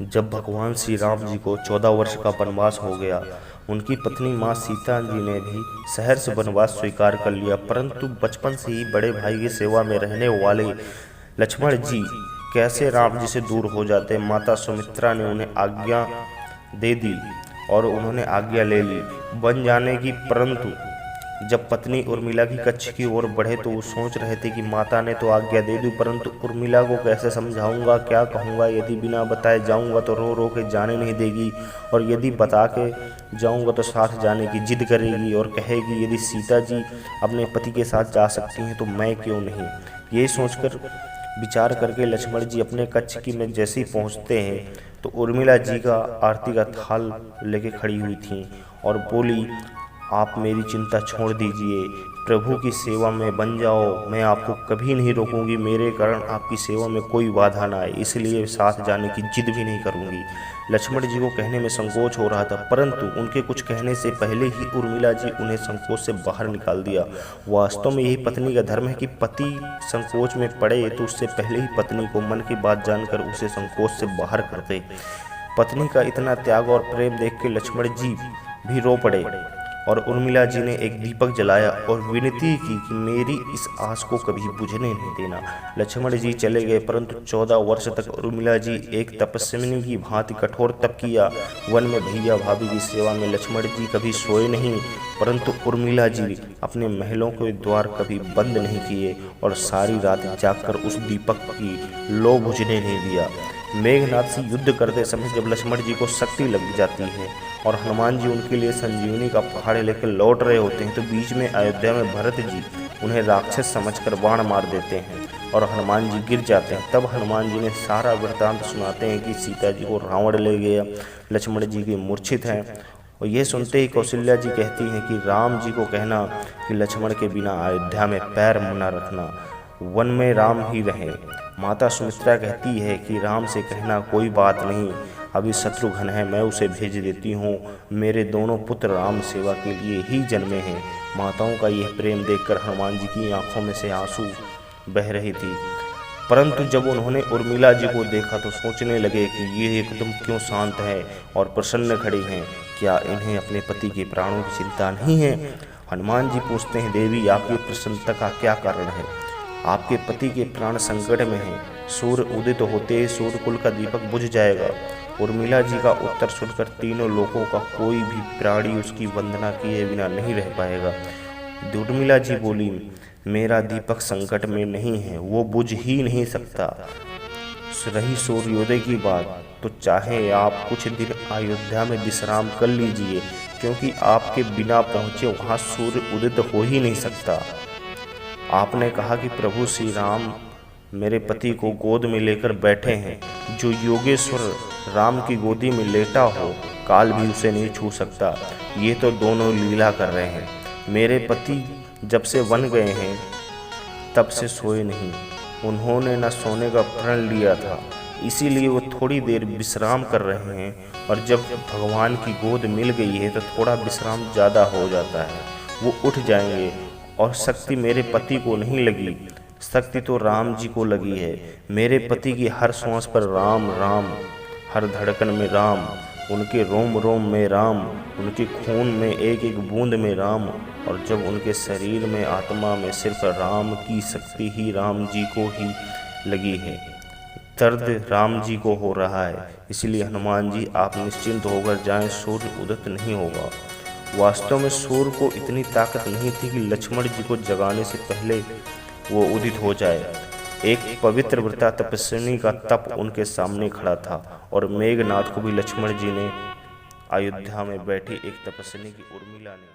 जब भगवान श्री राम जी को 14 वर्ष का वनवास हो गया, उनकी पत्नी माँ सीता जी ने भी शहर से वनवास स्वीकार कर लिया। परंतु बचपन से ही बड़े भाई की सेवा में रहने वाले लक्ष्मण जी कैसे राम जी से दूर हो जाते। माता सुमित्रा ने उन्हें आज्ञा दे दी और उन्होंने आज्ञा ले ली वन जाने की। परंतु जब पत्नी उर्मिला की कच्छ की ओर बढ़े तो वो सोच रहे थे कि माता ने तो आज्ञा दे दी, परंतु उर्मिला को कैसे समझाऊंगा, क्या कहूँगा। यदि बिना बताए जाऊंगा तो रो रो के जाने नहीं देगी, और यदि बता के जाऊंगा तो साथ जाने की जिद करेगी और कहेगी यदि सीता जी अपने पति के साथ जा सकती हैं तो मैं क्यों नहीं। ये सोचकर विचार करके लक्ष्मण जी अपने कच्छ की में जैसे ही पहुँचते हैं तो उर्मिला जी का आरती का थाल लेके खड़ी हुई थी और बोली, आप मेरी चिंता छोड़ दीजिए, प्रभु की सेवा में बन जाओ, मैं आपको कभी नहीं रोकूंगी, मेरे कारण आपकी सेवा में कोई बाधा ना आए, इसलिए साथ जाने की जिद भी नहीं करूंगी। लक्ष्मण जी को कहने में संकोच हो रहा था, परंतु उनके कुछ कहने से पहले ही उर्मिला जी उन्हें संकोच से बाहर निकाल दिया। वास्तव में यही पत्नी का धर्म है कि पति संकोच में पड़े तो उससे पहले ही पत्नी को मन की बात जानकर उसे संकोच से बाहर कर दे। पत्नी का इतना त्याग और प्रेम देख के लक्ष्मण जी भी रो पड़े और उर्मिला जी ने एक दीपक जलाया और विनती की कि मेरी इस आस को कभी बुझने नहीं देना। लक्ष्मण जी चले गए, परंतु 14 वर्ष तक उर्मिला जी एक तपस्विनी की भांति कठोर तप किया। वन में भैया भाभी की सेवा में लक्ष्मण जी कभी सोए नहीं, परंतु उर्मिला जी अपने महलों के द्वार कभी बंद नहीं किए और सारी रात जागकर उस दीपक की लो बुझने नहीं दिया। मेघनाथ से युद्ध करते समय जब लक्ष्मण जी को शक्ति लग जाती है और हनुमान जी उनके लिए संजीवनी का पहाड़ लेकर लौट रहे होते हैं तो बीच में अयोध्या में भरत जी उन्हें राक्षस समझकर बाण मार देते हैं और हनुमान जी गिर जाते हैं। तब हनुमान जी ने सारा वृत्तांत सुनाते हैं कि सीता जी को रावण ले गया, लक्ष्मण जी के मूर्छित हैं। और यह सुनते ही कौशल्या जी कहती हैं कि राम जी को कहना कि लक्ष्मण के बिना अयोध्या में पैर न रखना, वन में राम ही रहे। माता सुमित्रा कहती है कि राम से कहना कोई बात नहीं, अभी शत्रुघ्न है, मैं उसे भेज देती हूँ, मेरे दोनों पुत्र राम सेवा के लिए ही जन्मे हैं। माताओं का यह प्रेम देखकर हनुमान जी की आंखों में से आंसू बह रही थी। परंतु जब उन्होंने उर्मिला जी को देखा तो सोचने लगे कि ये एकदम क्यों शांत है और प्रसन्न खड़ी हैं, क्या इन्हें अपने पति के प्राणों की चिंता नहीं है। हनुमान जी पूछते हैं, देवी आपकी प्रसन्नता का क्या कारण है, आपके पति के प्राण संकट में हैं, सूर्य उदित होते ही सूर्य कुल का दीपक बुझ जाएगा। उर्मिला जी का उत्तर सुनकर तीनों लोगों का कोई भी प्राणी उसकी वंदना किए बिना नहीं रह पाएगा। उर्मिला जी बोली, मेरा दीपक संकट में नहीं है, वो बुझ ही नहीं सकता। रही सूर्योदय की बात तो चाहे आप कुछ दिन अयोध्या में विश्राम कर लीजिए, क्योंकि आपके बिना पहुँचे वहाँ सूर्य उदित हो ही नहीं सकता। आपने कहा कि प्रभु श्री राम मेरे पति को गोद में लेकर बैठे हैं, जो योगेश्वर राम की गोदी में लेटा हो काल भी उसे नहीं छू सकता। ये तो दोनों लीला कर रहे हैं। मेरे पति जब से वन गए हैं तब से सोए नहीं, उन्होंने न सोने का प्रण लिया था, इसीलिए वो थोड़ी देर विश्राम कर रहे हैं, और जब भगवान की गोद मिल गई है तो थोड़ा विश्राम ज़्यादा हो जाता है, वो उठ जाएंगे। और शक्ति मेरे पति को नहीं लगी, शक्ति तो राम जी को लगी है। मेरे पति की हर सांस पर राम राम, हर धड़कन में राम, उनके रोम रोम में राम, उनके खून में एक एक बूंद में राम, और जब उनके शरीर में आत्मा में सिर्फ राम की शक्ति ही राम जी को ही लगी है। दर्द राम जी को हो रहा है, इसलिए हनुमान जी आप निश्चिंत होकर जाएं, सूर्य उदित नहीं होगा। वास्तव में सूर्य को इतनी ताकत नहीं थी कि लक्ष्मण जी को जगाने से पहले वो उदित हो जाए। एक पवित्र व्रता तपस्विनी का तप उनके सामने खड़ा था, और मेघनाथ को भी लक्ष्मण जी ने अयोध्या में बैठी एक तपस्विनी की उर्मिला ने